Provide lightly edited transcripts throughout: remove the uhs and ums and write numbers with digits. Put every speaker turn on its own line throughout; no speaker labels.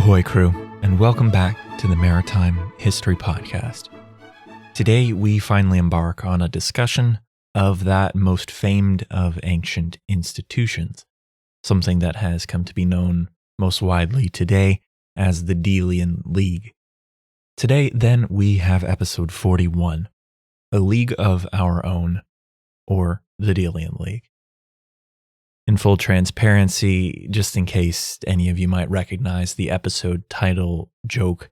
Ahoy crew, and welcome back to the Maritime History Podcast. Today we finally embark on a discussion of that most famed of ancient institutions, something that has come to be known most widely today as the Delian League. Today then we have episode 41, A League of Our Own, or the Delian League. In full transparency, just in case any of you might recognize the episode title joke,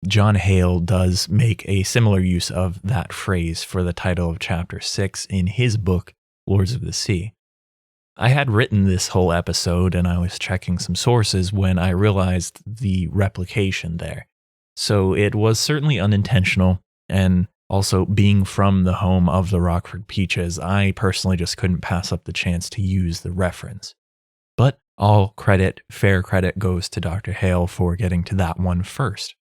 John Hale does make a similar use of that phrase for the title of Chapter 6 in his book, Lords of the Sea. I had written this whole episode and I was checking some sources when I realized the replication there. So it was certainly unintentional, and also, being from the home of the Rockford Peaches, I personally just couldn't pass up the chance to use the reference. But all credit, fair credit, goes to Dr. Hale for getting to that one first.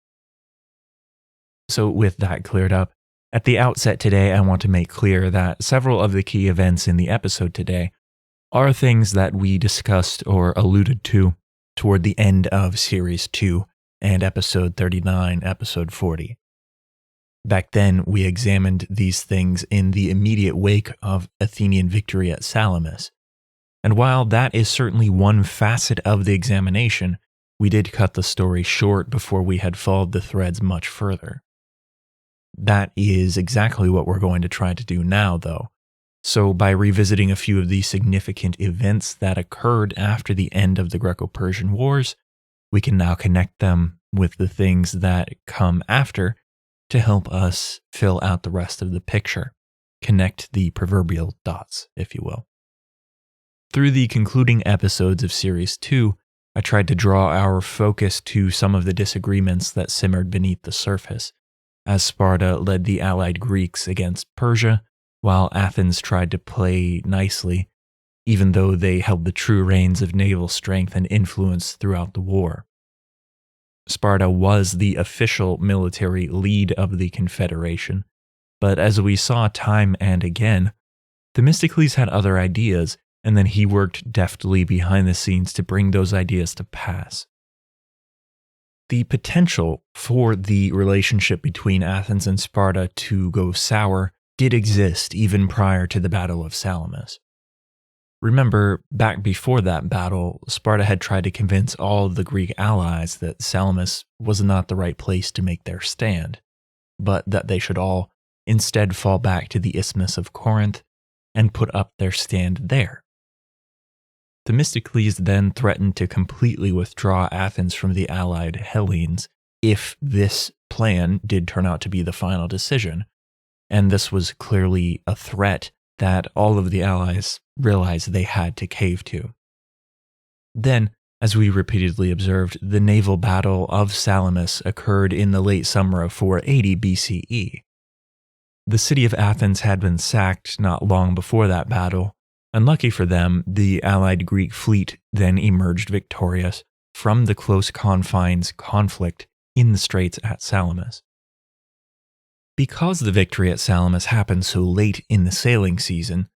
So with that cleared up, at the outset today, I want to make clear that several of the key events in the episode today are things that we discussed or alluded to toward the end of Series 2 and Episode 39, Episode 40. Back then, we examined these things in the immediate wake of Athenian victory at Salamis. And while that is certainly one facet of the examination, we did cut the story short before we had followed the threads much further. That is exactly what we're going to try to do now, though. So by revisiting a few of the significant events that occurred after the end of the Greco-Persian Wars, we can now connect them with the things that come after to help us fill out the rest of the picture, connect the proverbial dots, if you will. Through the concluding episodes of Series 2, I tried to draw our focus to some of the disagreements that simmered beneath the surface, as Sparta led the allied Greeks against Persia, while Athens tried to play nicely, even though they held the true reins of naval strength and influence throughout the war. Sparta was the official military lead of the Confederation, but as we saw time and again, Themistocles had other ideas, and then he worked deftly behind the scenes to bring those ideas to pass. The potential for the relationship between Athens and Sparta to go sour did exist even prior to the Battle of Salamis. Remember, back before that battle, Sparta had tried to convince all of the Greek allies that Salamis was not the right place to make their stand, but that they should all instead fall back to the Isthmus of Corinth and put up their stand there. Themistocles then threatened to completely withdraw Athens from the allied Hellenes if this plan did turn out to be the final decision, and this was clearly a threat that all of the allies realized they had to cave to. Then, as we repeatedly observed, the naval battle of Salamis occurred in the late summer of 480 BCE. The city of Athens had been sacked not long before that battle. Unlucky for them, the allied Greek fleet then emerged victorious from the close confines conflict in the straits at Salamis. Because the victory at Salamis happened so late in the sailing season,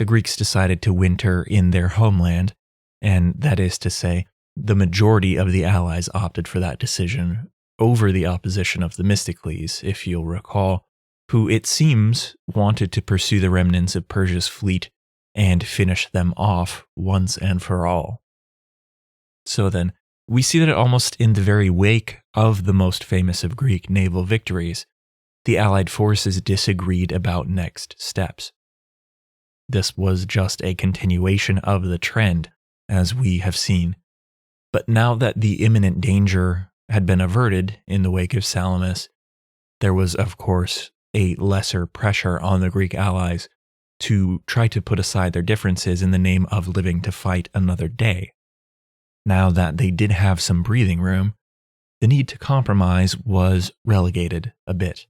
the Greeks decided to winter in their homeland, and that is to say, the majority of the allies opted for that decision over the opposition of Themistocles, if you'll recall, who it seems wanted to pursue the remnants of Persia's fleet and finish them off once and for all. So then, we see that almost in the very wake of the most famous of Greek naval victories, the Allied forces disagreed about next steps. This was just a continuation of the trend, as we have seen. But now that the imminent danger had been averted in the wake of Salamis, there was, of course, a lesser pressure on the Greek allies to try to put aside their differences in the name of living to fight another day. Now that they did have some breathing room, the need to compromise was relegated a bit.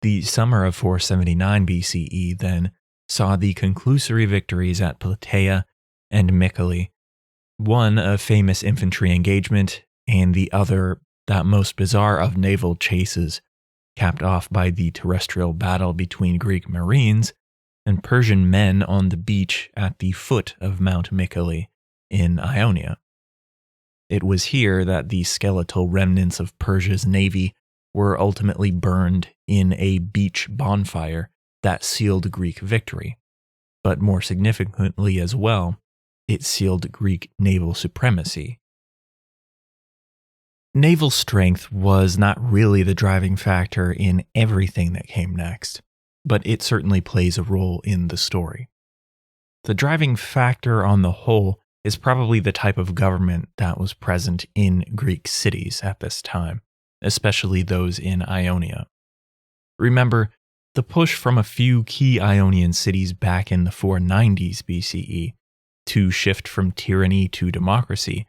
The summer of 479 BCE then saw the conclusory victories at Plateau and Mycale, one a famous infantry engagement, and the other that most bizarre of naval chases, capped off by the terrestrial battle between Greek marines and Persian men on the beach at the foot of Mount Mycale in Ionia. It was here that the skeletal remnants of Persia's navy were ultimately burned in a beach bonfire that sealed Greek victory. But more significantly as well, it sealed Greek naval supremacy. Naval strength was not really the driving factor in everything that came next, but it certainly plays a role in the story. The driving factor on the whole is probably the type of government that was present in Greek cities at this time, especially those in Ionia. Remember, the push from a few key Ionian cities back in the 490s BCE to shift from tyranny to democracy,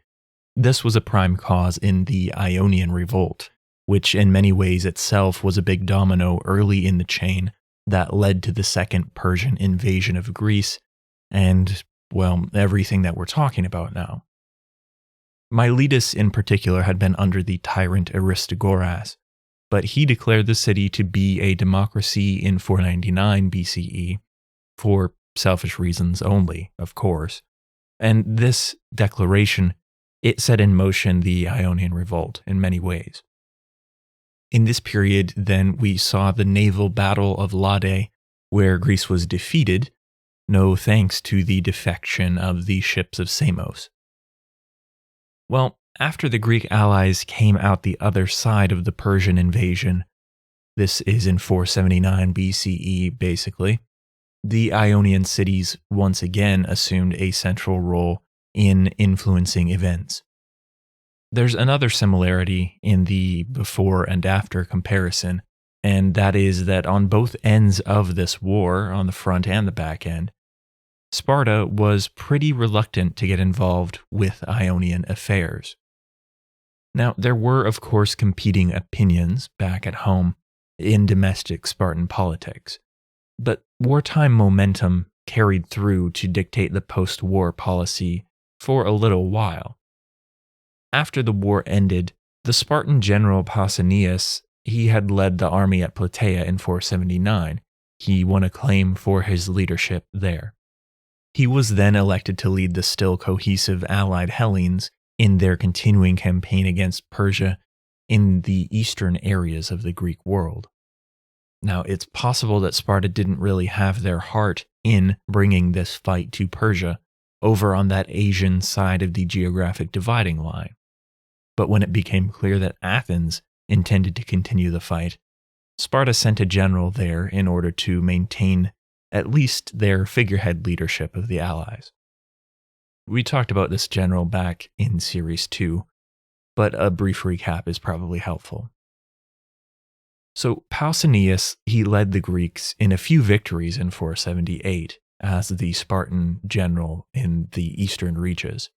this was a prime cause in the Ionian Revolt, which in many ways itself was a big domino early in the chain that led to the Second Persian invasion of Greece and, well, everything that we're talking about now. Miletus in particular had been under the tyrant Aristagoras, but he declared the city to be a democracy in 499 BCE, for selfish reasons only, of course, and this declaration, it set in motion the Ionian Revolt in many ways. In this period, then, we saw the naval battle of Lade, where Greece was defeated, no thanks to the defection of the ships of Samos. Well, after the Greek allies came out the other side of the Persian invasion, this is in 479 BCE basically, the Ionian cities once again assumed a central role in influencing events. There's another similarity in the before and after comparison, and that is that on both ends of this war, on the front and the back end, Sparta was pretty reluctant to get involved with Ionian affairs. Now, there were, of course, competing opinions back at home in domestic Spartan politics, but wartime momentum carried through to dictate the post-war policy for a little while. After the war ended, the Spartan general Pausanias, he had led the army at Plateau in 479. He won acclaim for his leadership there. He was then elected to lead the still cohesive allied Hellenes in their continuing campaign against Persia in the eastern areas of the Greek world. Now, it's possible that Sparta didn't really have their heart in bringing this fight to Persia over on that Asian side of the geographic dividing line. But when it became clear that Athens intended to continue the fight, Sparta sent a general there in order to maintain at least their figurehead leadership of the allies. We talked about this general back in Series 2, but a brief recap is probably helpful. So Pausanias, he led the Greeks in a few victories in 478 as the Spartan general in the eastern reaches.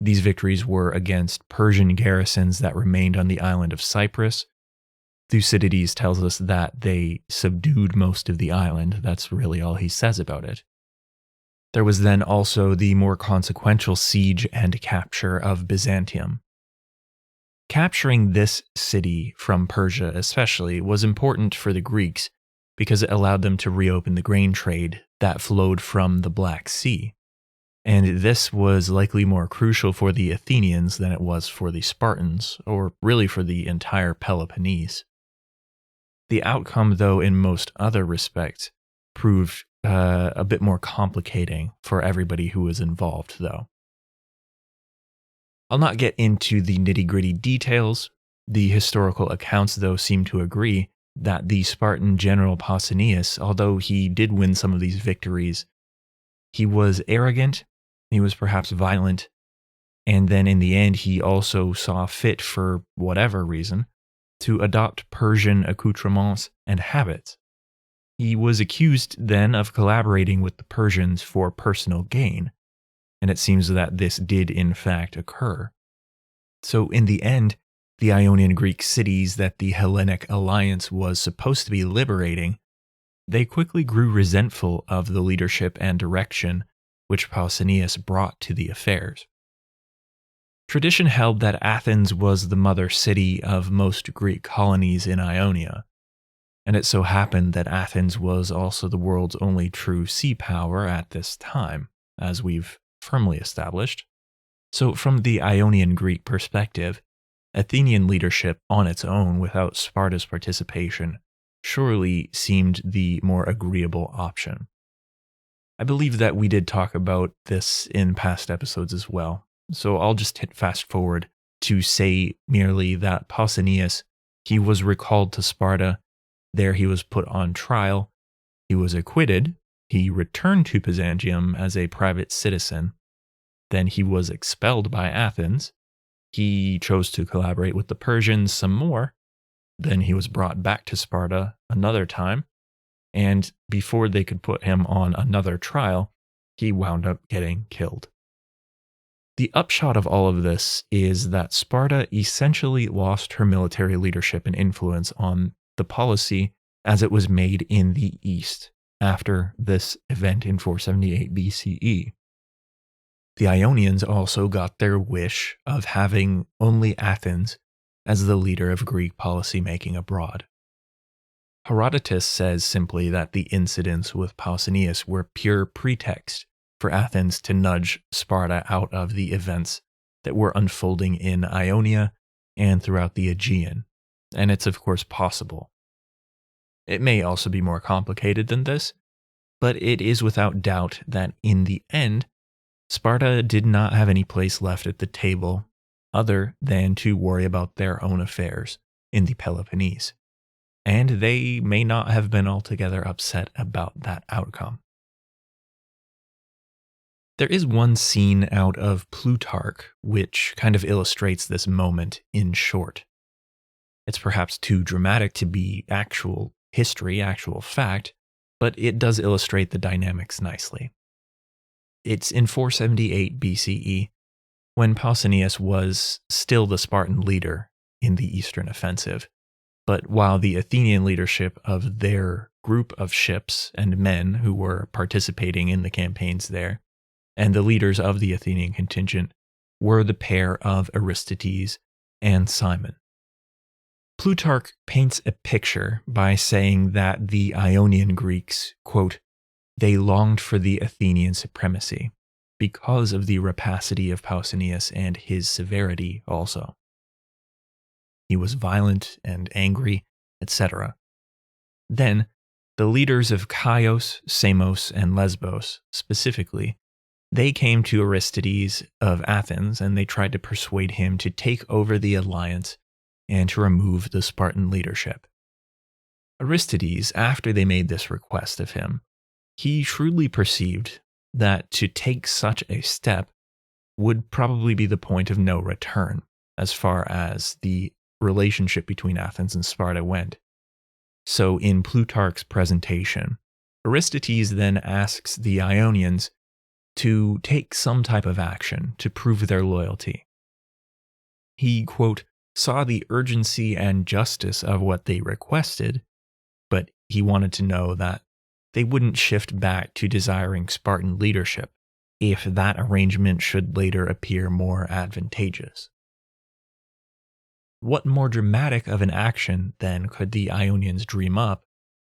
These victories were against Persian garrisons that remained on the island of Cyprus. Thucydides tells us that they subdued most of the island. That's really all he says about it. There was then also the more consequential siege and capture of Byzantium. Capturing this city from Persia especially was important for the Greeks because it allowed them to reopen the grain trade that flowed from the Black Sea. And this was likely more crucial for the Athenians than it was for the Spartans, or really for the entire Peloponnese. The outcome, though, in most other respects, proved a bit more complicating for everybody who was involved, though. I'll not get into the nitty-gritty details. The historical accounts, though, seem to agree that the Spartan general Pausanias, although he did win some of these victories, he was arrogant, he was perhaps violent, and then in the end he also saw fit, for whatever reason, to adopt Persian accoutrements and habits. He was accused then of collaborating with the Persians for personal gain, and it seems that this did in fact occur. So in the end, the Ionian Greek cities that the Hellenic Alliance was supposed to be liberating, they quickly grew resentful of the leadership and direction which Pausanias brought to the affairs. Tradition held that Athens was the mother city of most Greek colonies in Ionia, and it so happened that Athens was also the world's only true sea power at this time, as we've firmly established. So, from the Ionian Greek perspective, Athenian leadership on its own without Sparta's participation surely seemed the more agreeable option. I believe that we did talk about this in past episodes as well, so I'll just hit fast forward to say merely that Pausanias, he was recalled to Sparta. There he was put on trial. He was acquitted. He returned to Byzantium as a private citizen. Then he was expelled by Athens. He chose to collaborate with the Persians some more. Then he was brought back to Sparta another time. And before they could put him on another trial, he wound up getting killed. The upshot of all of this is that Sparta essentially lost her military leadership and influence on the policy as it was made in the East after this event in 478 BCE. The Ionians also got their wish of having only Athens as the leader of Greek policymaking abroad. Herodotus says simply that the incidents with Pausanias were pure pretext for Athens to nudge Sparta out of the events that were unfolding in Ionia and throughout the Aegean, and it's of course possible. It may also be more complicated than this, but it is without doubt that in the end, Sparta did not have any place left at the table other than to worry about their own affairs in the Peloponnese, and they may not have been altogether upset about that outcome. There is one scene out of Plutarch which kind of illustrates this moment in short. It's perhaps too dramatic to be actual history, actual fact, but it does illustrate the dynamics nicely. It's in 478 BCE, when Pausanias was still the Spartan leader in the Eastern offensive, but while the Athenian leadership of their group of ships and men who were participating in the campaigns there, and the leaders of the Athenian contingent, were the pair of Aristides and Simon. Plutarch paints a picture by saying that the Ionian Greeks, quote, they longed for the Athenian supremacy because of the rapacity of Pausanias and his severity also. He was violent and angry, etc. Then, the leaders of Chios, Samos, and Lesbos, specifically, they came to Aristides of Athens and they tried to persuade him to take over the alliance and to remove the Spartan leadership. Aristides, after they made this request of him, he shrewdly perceived that to take such a step would probably be the point of no return as far as the relationship between Athens and Sparta went. So in Plutarch's presentation, Aristides then asks the Ionians to take some type of action to prove their loyalty. He, quote, saw the urgency and justice of what they requested, but he wanted to know that they wouldn't shift back to desiring Spartan leadership if that arrangement should later appear more advantageous. What more dramatic of an action, then, could the Ionians dream up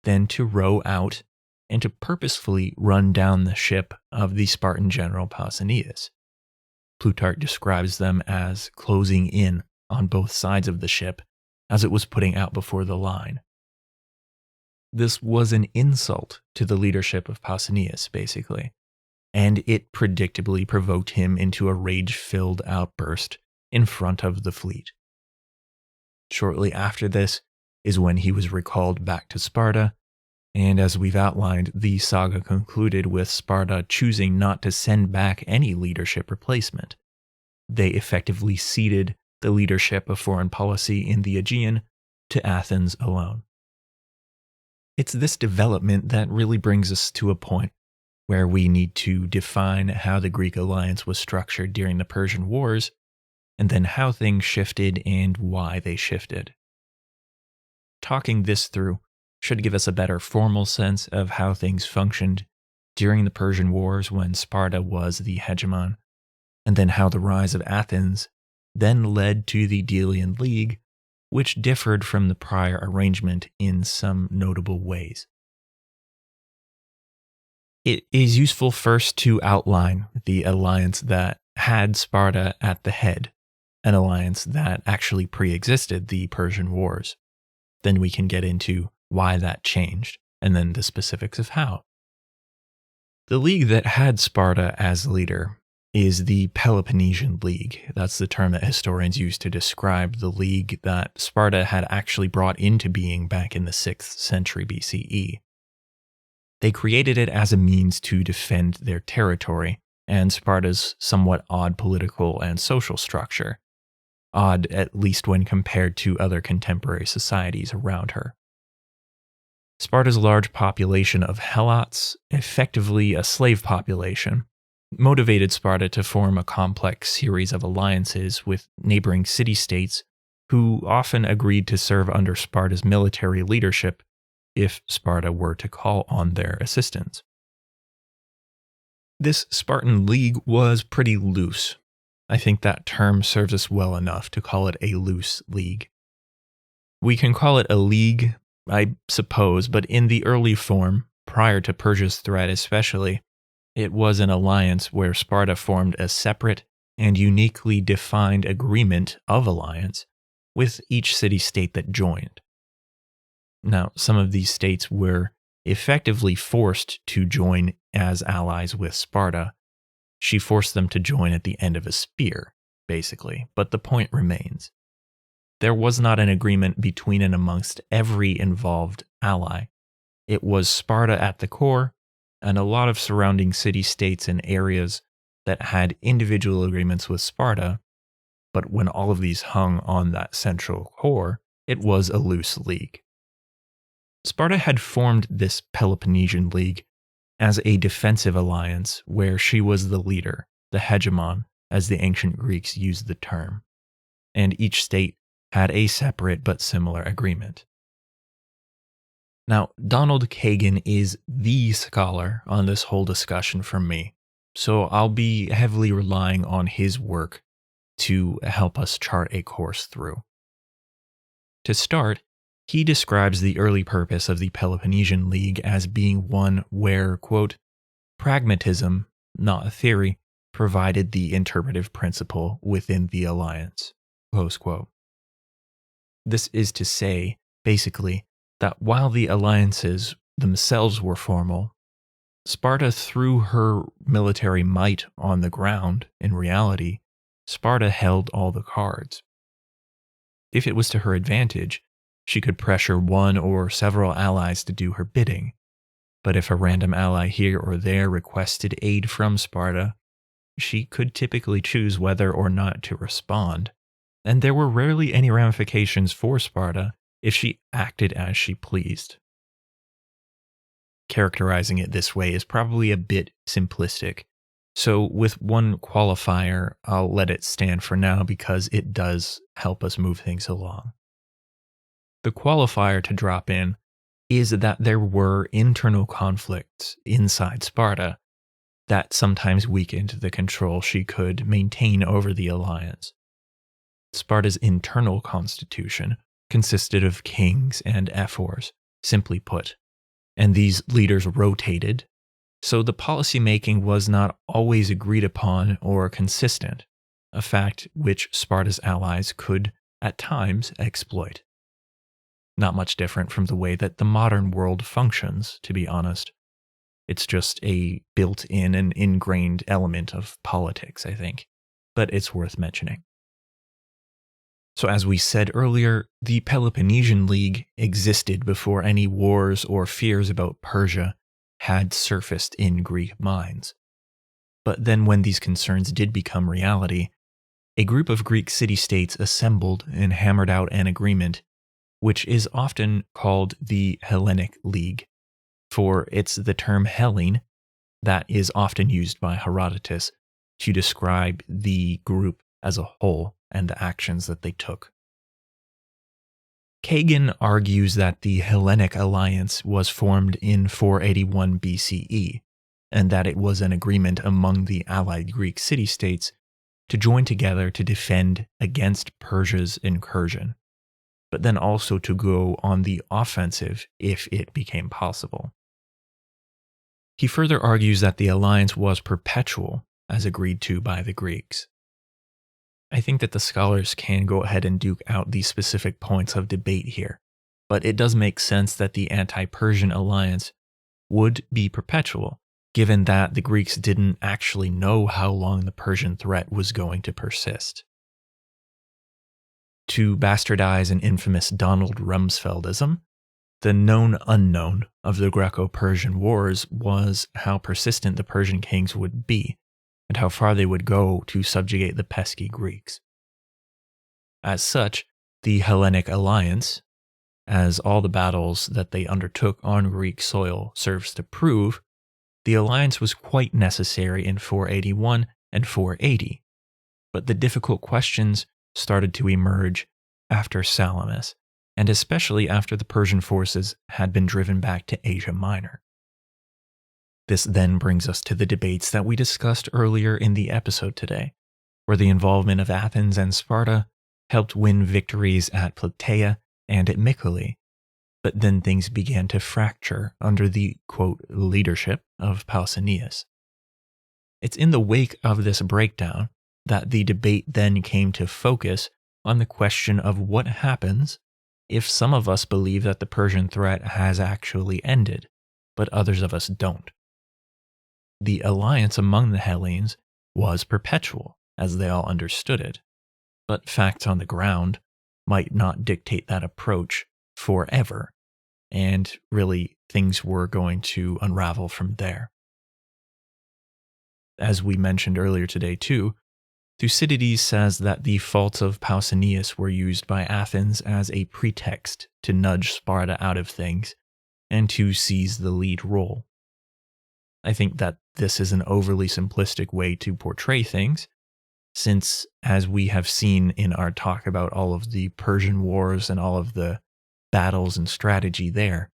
than to row out and to purposefully run down the ship of the Spartan general Pausanias? Plutarch describes them as closing in on both sides of the ship as it was putting out before the line. This was an insult to the leadership of Pausanias, basically, and it predictably provoked him into a rage-filled outburst in front of the fleet. Shortly after this is when he was recalled back to Sparta, and as we've outlined, the saga concluded with Sparta choosing not to send back any leadership replacement. They effectively ceded the leadership of foreign policy in the Aegean to Athens alone. It's this development that really brings us to a point where we need to define how the Greek alliance was structured during the Persian Wars, and then how things shifted and why they shifted. Talking this through should give us a better formal sense of how things functioned during the Persian Wars when Sparta was the hegemon, and then how the rise of Athens then led to the Delian League, which differed from the prior arrangement in some notable ways. It is useful first to outline the alliance that had Sparta at the head, an alliance that actually pre-existed the Persian Wars. Then we can get into why that changed, and then the specifics of how. The league that had Sparta as leader is the Peloponnesian League. That's the term that historians use to describe the league that Sparta had actually brought into being back in the 6th century BCE. They created it as a means to defend their territory and Sparta's somewhat odd political and social structure. Odd, at least when compared to other contemporary societies around her. Sparta's large population of helots, effectively a slave population, motivated Sparta to form a complex series of alliances with neighboring city-states who often agreed to serve under Sparta's military leadership if Sparta were to call on their assistance. This Spartan league was pretty loose. I think that term serves us well enough to call it a loose league. We can call it a league, I suppose, but in the early form, prior to Persia's threat especially, it was an alliance where Sparta formed a separate and uniquely defined agreement of alliance with each city-state that joined. Now, some of these states were effectively forced to join as allies with Sparta. She forced them to join at the end of a spear, basically, but the point remains. There was not an agreement between and amongst every involved ally. It was Sparta at the core, and a lot of surrounding city-states and areas that had individual agreements with Sparta, but when all of these hung on that central core, it was a loose league. Sparta had formed this Peloponnesian League as a defensive alliance where she was the leader, the hegemon, as the ancient Greeks used the term, and each state had a separate but similar agreement. Now, Donald Kagan is the scholar on this whole discussion from me, so I'll be heavily relying on his work to help us chart a course through. To start, he describes the early purpose of the Peloponnesian League as being one where, quote, pragmatism, not a theory, provided the interpretive principle within the alliance, close quote. This is to say, basically, that while the alliances themselves were formal, Sparta threw her military might on the ground. In reality, Sparta held all the cards. If it was to her advantage, she could pressure one or several allies to do her bidding, but if a random ally here or there requested aid from Sparta, she could typically choose whether or not to respond, and there were rarely any ramifications for Sparta if she acted as she pleased. Characterizing it this way is probably a bit simplistic, so with one qualifier, I'll let it stand for now because it does help us move things along. The qualifier to drop in is that there were internal conflicts inside Sparta that sometimes weakened the control she could maintain over the alliance. Sparta's internal constitution consisted of kings and ephors, simply put, and these leaders rotated, so the policy-making was not always agreed upon or consistent, a fact which Sparta's allies could, at times, exploit. Not much different from the way that the modern world functions, to be honest. It's just a built-in and ingrained element of politics, I think, but it's worth mentioning. So as we said earlier, the Peloponnesian League existed before any wars or fears about Persia had surfaced in Greek minds. But then when these concerns did become reality, a group of Greek city-states assembled and hammered out an agreement which is often called the Hellenic League, for it's the term Hellene that is often used by Herodotus to describe the group as a whole and the actions that they took. Kagan argues that the Hellenic Alliance was formed in 481 BCE, and that it was an agreement among the allied Greek city-states to join together to defend against Persia's incursion, but then also to go on the offensive if it became possible. He further argues that the alliance was perpetual, as agreed to by the Greeks. I think that the scholars can go ahead and duke out the specific points of debate here, but it does make sense that the anti-Persian alliance would be perpetual, given that the Greeks didn't actually know how long the Persian threat was going to persist. To bastardize an infamous Donald Rumsfeldism, the known unknown of the Greco-Persian Wars was how persistent the Persian kings would be, and how far they would go to subjugate the pesky Greeks. As such, the Hellenic Alliance, as all the battles that they undertook on Greek soil serves to prove, the alliance was quite necessary in 481 and 480, but the difficult questions started to emerge after Salamis, and especially after the Persian forces had been driven back to Asia Minor. This then brings us to the debates that we discussed earlier in the episode today, where the involvement of Athens and Sparta helped win victories at Plateau and at Mycale, but then things began to fracture under the, quote, leadership of Pausanias. It's in the wake of this breakdown that the debate then came to focus on the question of what happens if some of us believe that the Persian threat has actually ended, but others of us don't. The alliance among the Hellenes was perpetual, as they all understood it, but facts on the ground might not dictate that approach forever, and really things were going to unravel from there. As we mentioned earlier today too, Thucydides says that the faults of Pausanias were used by Athens as a pretext to nudge Sparta out of things and to seize the lead role. I think that this is an overly simplistic way to portray things, since, as we have seen in our talk about all of the Persian wars and all of the battles and strategy there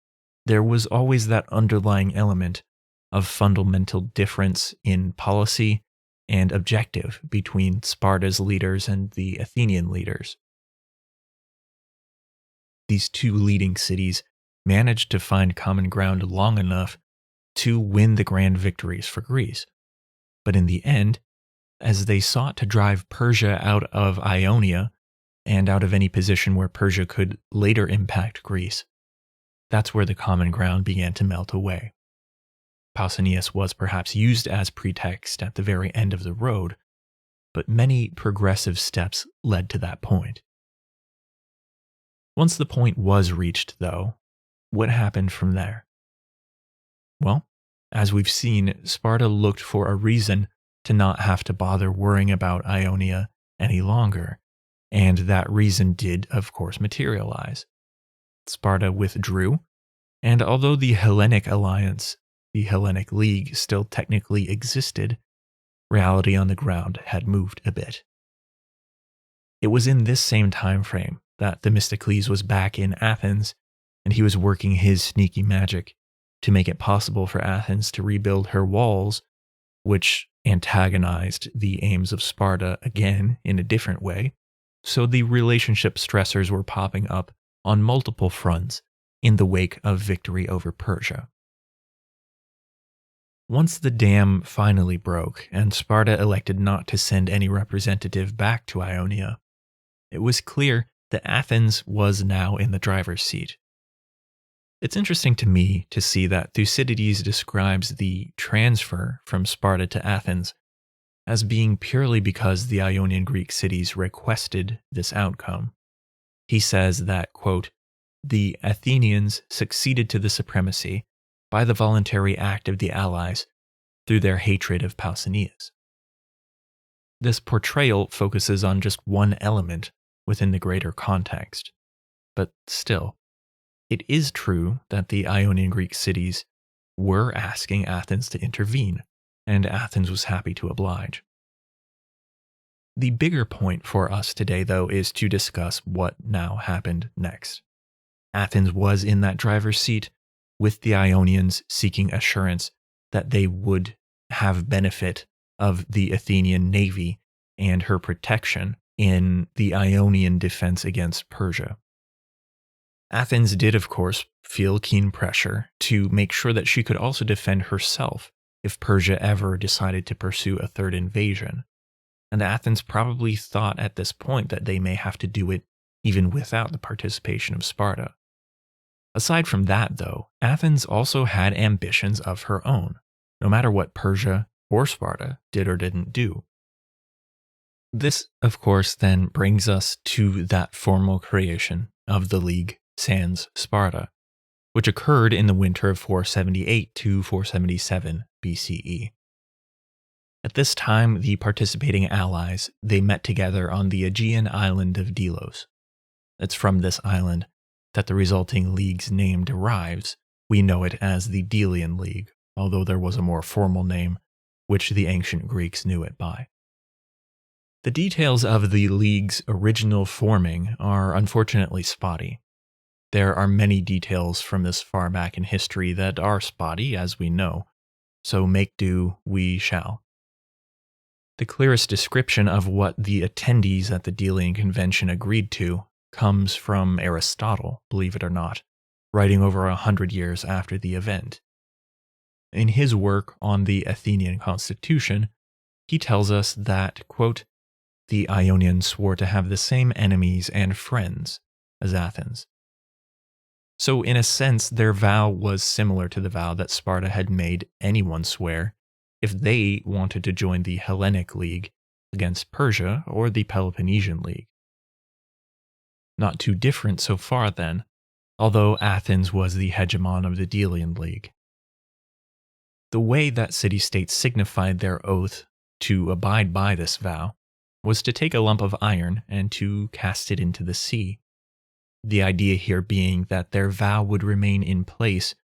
was always that underlying element of fundamental difference in policy and objective between Sparta's leaders and the Athenian leaders. These two leading cities managed to find common ground long enough to win the grand victories for Greece, but in the end, as they sought to drive Persia out of Ionia and out of any position where Persia could later impact Greece, that's where the common ground began to melt away. Pausanias was perhaps used as pretext at the very end of the road, but many progressive steps led to that point. Once the point was reached, though, what happened from there? Well, as we've seen, Sparta looked for a reason to not have to bother worrying about Ionia any longer, and that reason did, of course, materialize. Sparta withdrew, and although the Hellenic Alliance, the Hellenic League, still technically existed, reality on the ground had moved a bit. It was in this same time frame that Themistocles was back in Athens, and he was working his sneaky magic to make it possible for Athens to rebuild her walls, which antagonized the aims of Sparta again in a different way, so the relationship stressors were popping up on multiple fronts in the wake of victory over Persia. Once the dam finally broke and Sparta elected not to send any representative back to Ionia, it was clear that Athens was now in the driver's seat. It's interesting to me to see that Thucydides describes the transfer from Sparta to Athens as being purely because the Ionian Greek cities requested this outcome. He says that, quote, the Athenians succeeded to the supremacy by the voluntary act of the allies through their hatred of Pausanias. This portrayal focuses on just one element within the greater context, but still, it is true that the Ionian Greek cities were asking Athens to intervene, and Athens was happy to oblige. The bigger point for us today, though, is to discuss what now happened next. Athens was in that driver's seat, with the Ionians seeking assurance that they would have benefit of the Athenian navy and her protection in the Ionian defense against Persia. Athens did, of course, feel keen pressure to make sure that she could also defend herself if Persia ever decided to pursue a third invasion, and Athens probably thought at this point that they may have to do it even without the participation of Sparta. Aside from that, though, Athens also had ambitions of her own, no matter what Persia or Sparta did or didn't do. This, of course, then brings us to that formal creation of the League sans Sparta, which occurred in the winter of 478 to 477 BCE. At this time, the participating allies, they met together on the Aegean island of Delos. It's from this island that the resulting league's name derives. We know it as the Delian League, although there was a more formal name, which the ancient Greeks knew it by. The details of the league's original forming are unfortunately spotty. There are many details from this far back in history that are spotty, as we know, so make do we shall. The clearest description of what the attendees at the Delian Convention agreed to comes from Aristotle, believe it or not, writing over 100 years after the event. In his work on the Athenian constitution, he tells us that, quote, the Ionians swore to have the same enemies and friends as Athens. So in a sense, their vow was similar to the vow that Sparta had made anyone swear if they wanted to join the Hellenic League against Persia or the Peloponnesian League. Not too different so far then, although Athens was the hegemon of the Delian League. The way that city-states signified their oath to abide by this vow was to take a lump of iron and to cast it into the sea. The idea here being that their vow would remain in place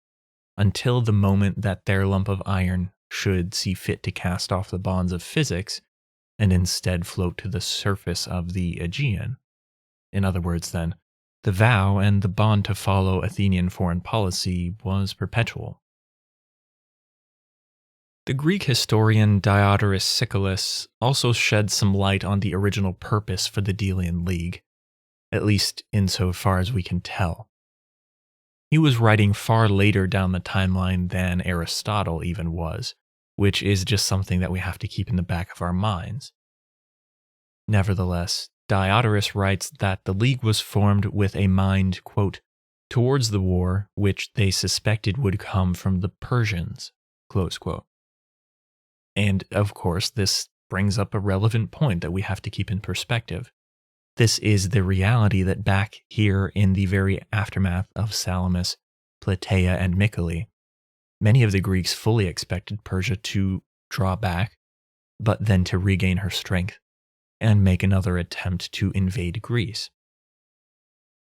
until the moment that their lump of iron should see fit to cast off the bonds of physics and instead float to the surface of the Aegean. In other words, then, the vow and the bond to follow Athenian foreign policy was perpetual. The Greek historian Diodorus Siculus also sheds some light on the original purpose for the Delian League, at least insofar as we can tell. He was writing far later down the timeline than Aristotle even was, which is just something that we have to keep in the back of our minds. Nevertheless, Diodorus writes that the League was formed with a mind, quote, towards the war which they suspected would come from the Persians, close quote. And, of course, this brings up a relevant point that we have to keep in perspective. This is the reality that back here in the very aftermath of Salamis, Platea, and Mycale, many of the Greeks fully expected Persia to draw back, but then to regain her strength and make another attempt to invade Greece.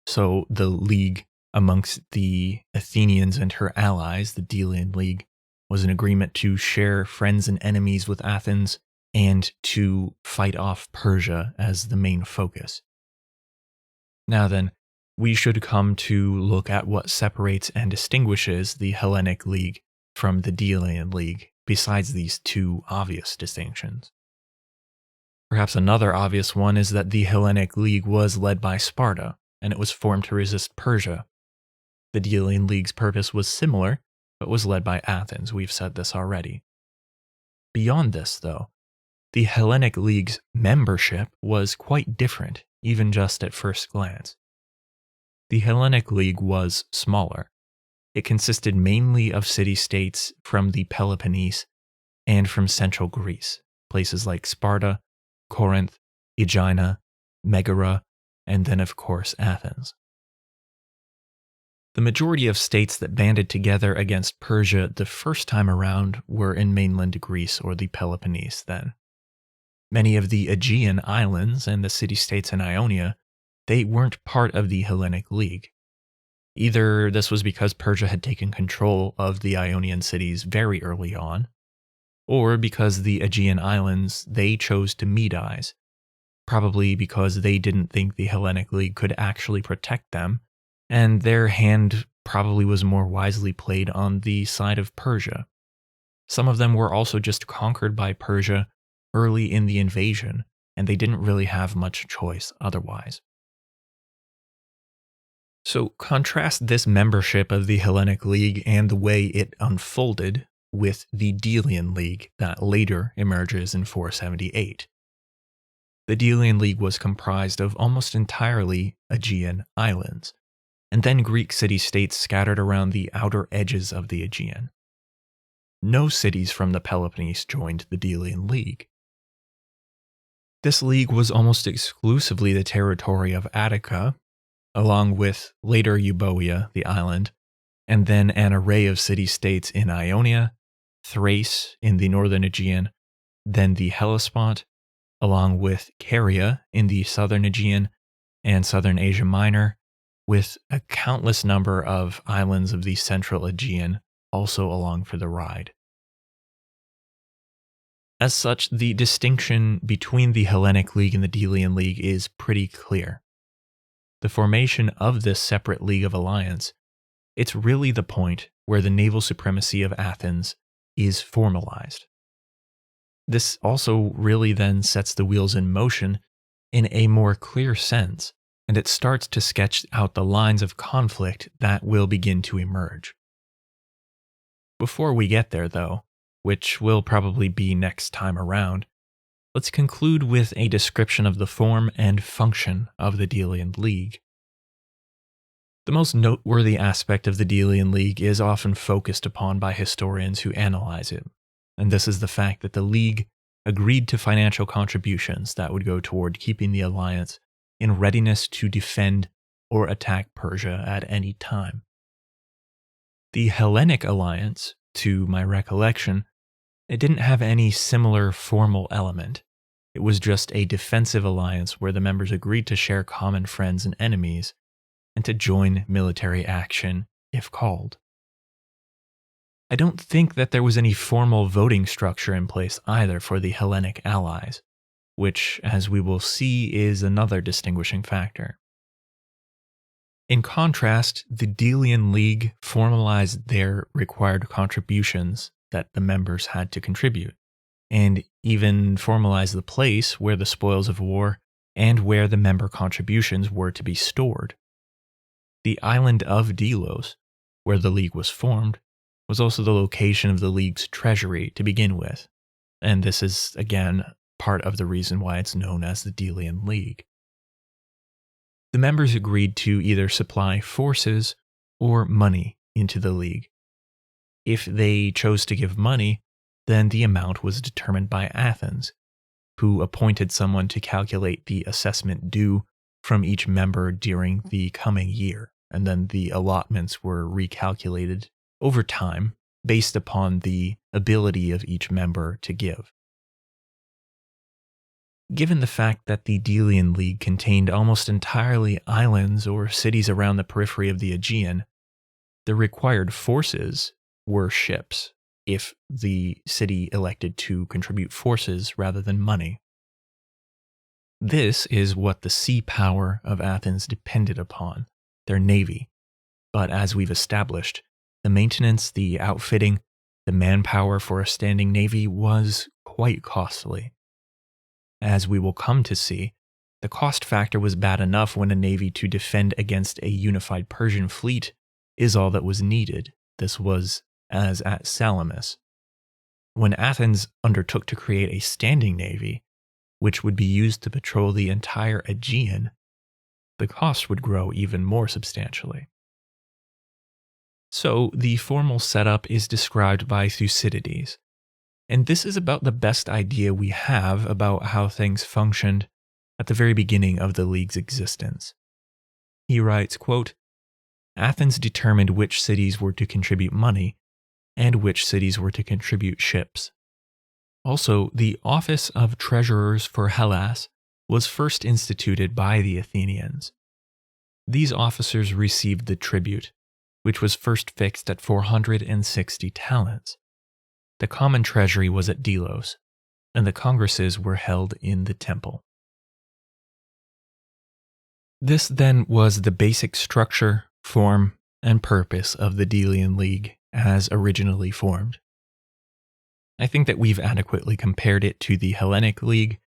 So the league amongst the Athenians and her allies, the Delian League, was an agreement to share friends and enemies with Athens and to fight off Persia as the main focus. Now then, we should come to look at what separates and distinguishes the Hellenic League from the Delian League, besides these two obvious distinctions. Perhaps another obvious one is that the Hellenic League was led by Sparta, and it was formed to resist Persia. The Delian League's purpose was similar, but was led by Athens. We've said this already. Beyond this, though, the Hellenic League's membership was quite different, even just at first glance. The Hellenic League was smaller. It consisted mainly of city-states from the Peloponnese and from central Greece, places like Sparta, Corinth, Aegina, Megara, and then, of course, Athens. The majority of states that banded together against Persia the first time around were in mainland Greece or the Peloponnese then. Many of the Aegean islands and the city-states in Ionia, they weren't part of the Hellenic League. Either this was because Persia had taken control of the Ionian cities very early on, or because the Aegean islands, they chose to Medize, probably because they didn't think the Hellenic League could actually protect them, and their hand probably was more wisely played on the side of Persia. Some of them were also just conquered by Persia early in the invasion, and they didn't really have much choice otherwise. So contrast this membership of the Hellenic League and the way it unfolded with the Delian League that later emerges in 478. The Delian League was comprised of almost entirely Aegean islands, and then Greek city-states scattered around the outer edges of the Aegean. No cities from the Peloponnese joined the Delian League. This league was almost exclusively the territory of Attica, along with later Euboea, the island, and then an array of city-states in Ionia, Thrace in the northern Aegean, then the Hellespont, along with Caria in the southern Aegean and southern Asia Minor, with a countless number of islands of the central Aegean also along for the ride. As such, the distinction between the Hellenic League and the Delian League is pretty clear. The formation of this separate League of Alliance, it's really the point where the naval supremacy of Athens is formalized. This also really then sets the wheels in motion in a more clear sense, and it starts to sketch out the lines of conflict that will begin to emerge. Before we get there, though, which will probably be next time around, let's conclude with a description of the form and function of the Delian League. The most noteworthy aspect of the Delian League is often focused upon by historians who analyze it, and this is the fact that the League agreed to financial contributions that would go toward keeping the alliance in readiness to defend or attack Persia at any time. The Hellenic Alliance, to my recollection, it didn't have any similar formal element. It was just a defensive alliance where the members agreed to share common friends and enemies, and to join military action if called. I don't think that there was any formal voting structure in place either for the Hellenic allies, which, as we will see, is another distinguishing factor. In contrast, the Delian League formalized their required contributions that the members had to contribute, and even formalized the place where the spoils of war and where the member contributions were to be stored. The island of Delos, where the League was formed, was also the location of the League's treasury to begin with, and this is, again, part of the reason why it's known as the Delian League. The members agreed to either supply forces or money into the League. If they chose to give money, then the amount was determined by Athens, who appointed someone to calculate the assessment due from each member during the coming year, and then the allotments were recalculated over time based upon the ability of each member to give. Given the fact that the Delian League contained almost entirely islands or cities around the periphery of the Aegean, the required forces were ships, if the city elected to contribute forces rather than money. This is what the sea power of Athens depended upon, their navy. But as we've established, the maintenance, the outfitting, the manpower for a standing navy was quite costly. As we will come to see, the cost factor was bad enough when a navy to defend against a unified Persian fleet is all that was needed. This was as at Salamis. When Athens undertook to create a standing navy, which would be used to patrol the entire Aegean, the cost would grow even more substantially. So the formal setup is described by Thucydides, and this is about the best idea we have about how things functioned at the very beginning of the League's existence. He writes, quote, Athens determined which cities were to contribute money and which cities were to contribute ships. Also, the office of treasurers for Hellas was first instituted by the Athenians. These officers received the tribute, which was first fixed at 460 talents. The common treasury was at Delos, and the congresses were held in the temple. This then was the basic structure, form, and purpose of the Delian League as originally formed. I think that we've adequately compared it to the Hellenic League,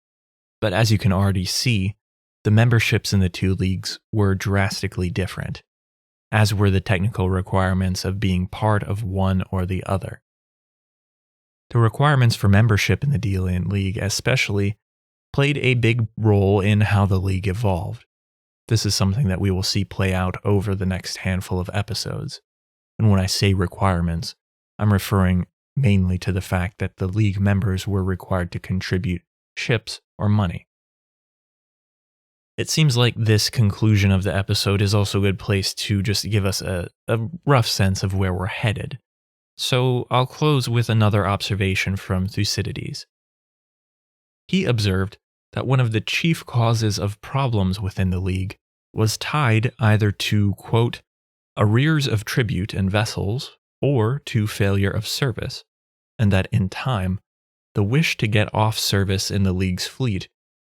but as you can already see, the memberships in the two leagues were drastically different, as were the technical requirements of being part of one or the other. The requirements for membership in the Delian League especially played a big role in how the league evolved. This is something that we will see play out over the next handful of episodes. And when I say requirements, I'm referring mainly to the fact that the league members were required to contribute ships or money. It seems like this conclusion of the episode is also a good place to just give us a rough sense of where we're headed. So I'll close with another observation from Thucydides. He observed that one of the chief causes of problems within the league was tied either to, quote, arrears of tribute and vessels, or to failure of service, and that in time, the wish to get off service in the league's fleet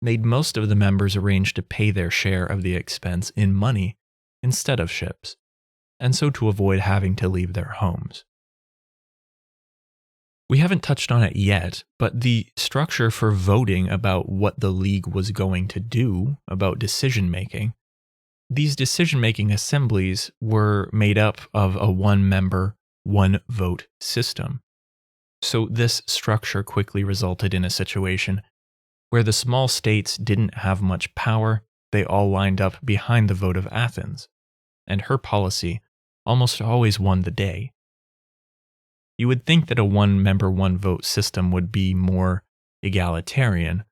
made most of the members arrange to pay their share of the expense in money instead of ships, and so to avoid having to leave their homes. We haven't touched on it yet, but the structure for voting about what the league was going to do about decision-making, these decision-making assemblies were made up of a one-member, one-vote system. So this structure quickly resulted in a situation where the small states didn't have much power, they all lined up behind the vote of Athens, and her policy almost always won the day. You would think that a one-member, one-vote system would be more egalitarian,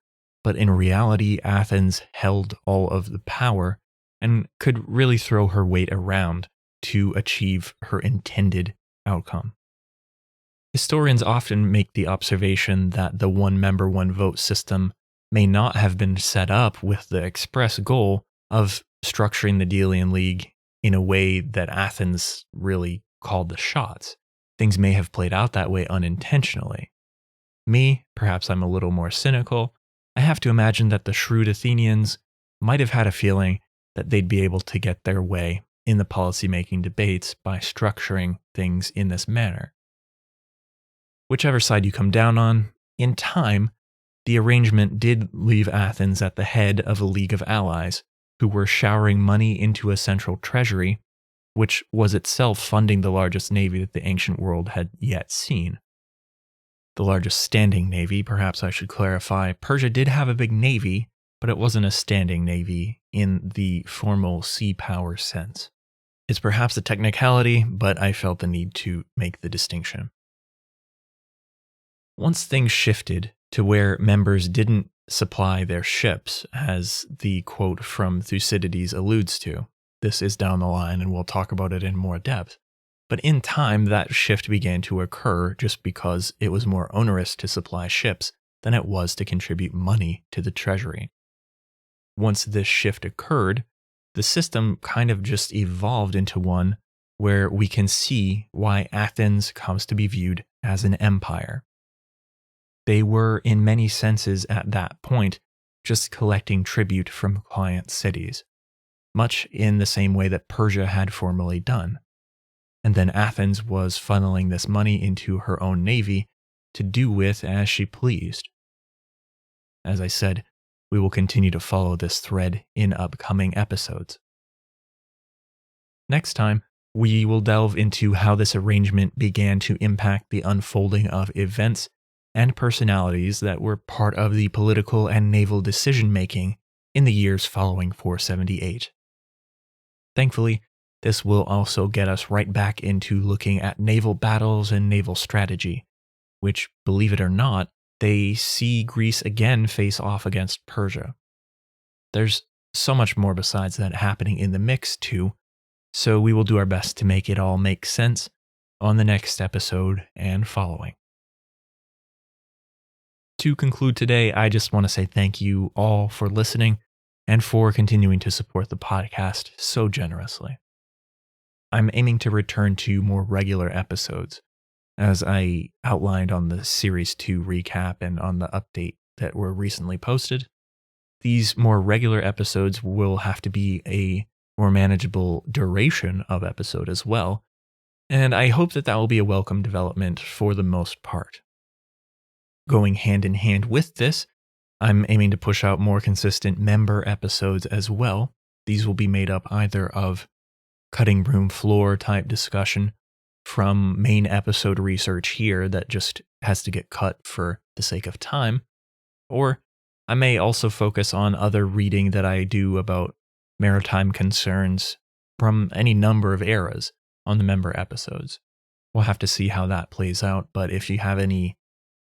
but in reality, Athens held all of the power and could really throw her weight around to achieve her intended outcome. Historians often make the observation that the one-member, one-vote system may not have been set up with the express goal of structuring the Delian League in a way that Athens really called the shots. Things may have played out that way unintentionally. Me, perhaps I'm a little more cynical, I have to imagine that the shrewd Athenians might have had a feeling that they'd be able to get their way in the policymaking debates by structuring things in this manner. Whichever side you come down on, in time, the arrangement did leave Athens at the head of a league of allies who were showering money into a central treasury, which was itself funding the largest navy that the ancient world had yet seen. The largest standing navy, perhaps I should clarify. Persia did have a big navy, but it wasn't a standing navy in the formal sea power sense. It's perhaps a technicality, but I felt the need to make the distinction. Once things shifted to where members didn't supply their ships, as the quote from Thucydides alludes to, this is down the line and we'll talk about it in more depth. But in time, that shift began to occur just because it was more onerous to supply ships than it was to contribute money to the treasury. Once this shift occurred, the system kind of just evolved into one where we can see why Athens comes to be viewed as an empire. They were, in many senses at that point, just collecting tribute from client cities, much in the same way that Persia had formerly done. And then Athens was funneling this money into her own navy to do with as she pleased. As I said, we will continue to follow this thread in upcoming episodes. Next time, we will delve into how this arrangement began to impact the unfolding of events and personalities that were part of the political and naval decision-making in the years following 478. Thankfully, this will also get us right back into looking at naval battles and naval strategy, which, believe it or not, they see Greece again face off against Persia. There's so much more besides that happening in the mix too, so we will do our best to make it all make sense on the next episode and following. To conclude today, I just want to say thank you all for listening and for continuing to support the podcast so generously. I'm aiming to return to more regular episodes, as I outlined on the Series 2 recap and on the update that were recently posted. These more regular episodes will have to be a more manageable duration of episode as well, and I hope that will be a welcome development for the most part. Going hand in hand with this, I'm aiming to push out more consistent member episodes as well. These will be made up either of cutting room floor type discussion from main episode research here that just has to get cut for the sake of time, or I may also focus on other reading that I do about maritime concerns from any number of eras on the member episodes. We'll have to see how that plays out, but if you have any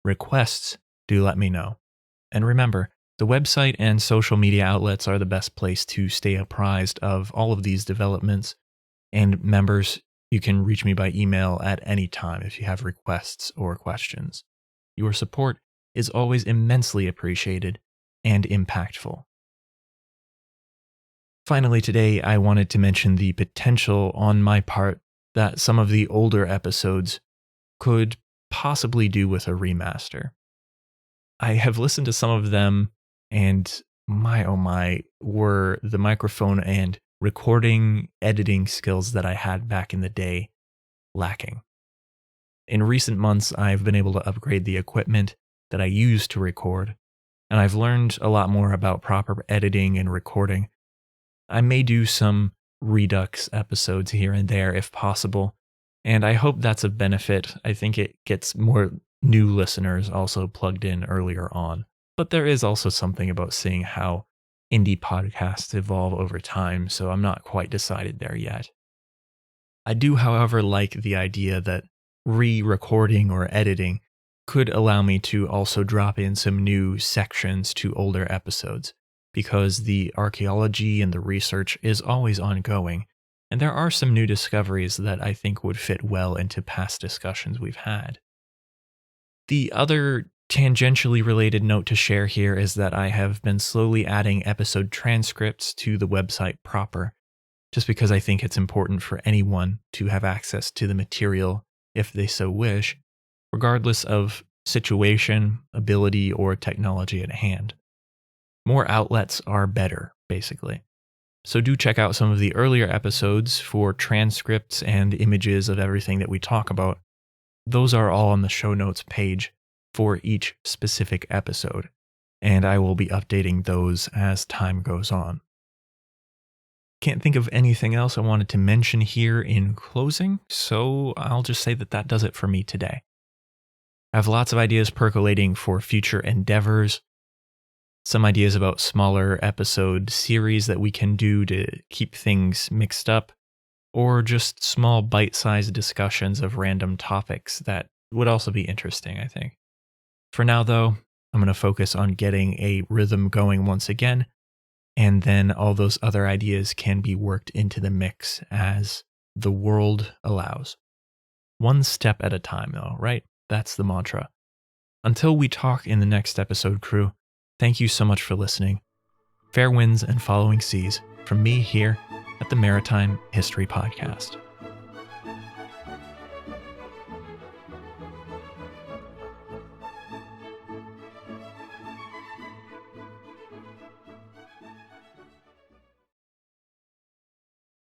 requests, do let me know. And remember, the website and social media outlets are the best place to stay apprised of all of these developments. And members, you can reach me by email at any time if you have requests or questions. Your support is always immensely appreciated and impactful. Finally, today, I wanted to mention the potential on my part that some of the older episodes could possibly do with a remaster. I have listened to some of them, and my oh my, were the microphone and recording editing skills that I had back in the day lacking. In recent months, I've been able to upgrade the equipment that I use to record, and I've learned a lot more about proper editing and recording. I may do some Redux episodes here and there if possible, and I hope that's of benefit. I think it gets more new listeners also plugged in earlier on. But there is also something about seeing how indie podcasts evolve over time, so I'm not quite decided there yet. I do, however, like the idea that re-recording or editing could allow me to also drop in some new sections to older episodes, because the archaeology and the research is always ongoing, and there are some new discoveries that I think would fit well into past discussions we've had. The other tangentially related note to share here is that I have been slowly adding episode transcripts to the website proper, just because I think it's important for anyone to have access to the material if they so wish, regardless of situation, ability, or technology at hand. More outlets are better, basically. So do check out some of the earlier episodes for transcripts and images of everything that we talk about. Those are all on the show notes page for each specific episode, and I will be updating those as time goes on. Can't think of anything else I wanted to mention here in closing, so I'll just say that that does it for me today. I have lots of ideas percolating for future endeavors, some ideas about smaller episode series that we can do to keep things mixed up, or just small bite-sized discussions of random topics that would also be interesting, I think. For now, though, I'm going to focus on getting a rhythm going once again, and then all those other ideas can be worked into the mix as the world allows. One step at a time, though, right? That's the mantra. Until we talk in the next episode, crew, thank you so much for listening. Fair winds and following seas from me here at the Maritime History Podcast.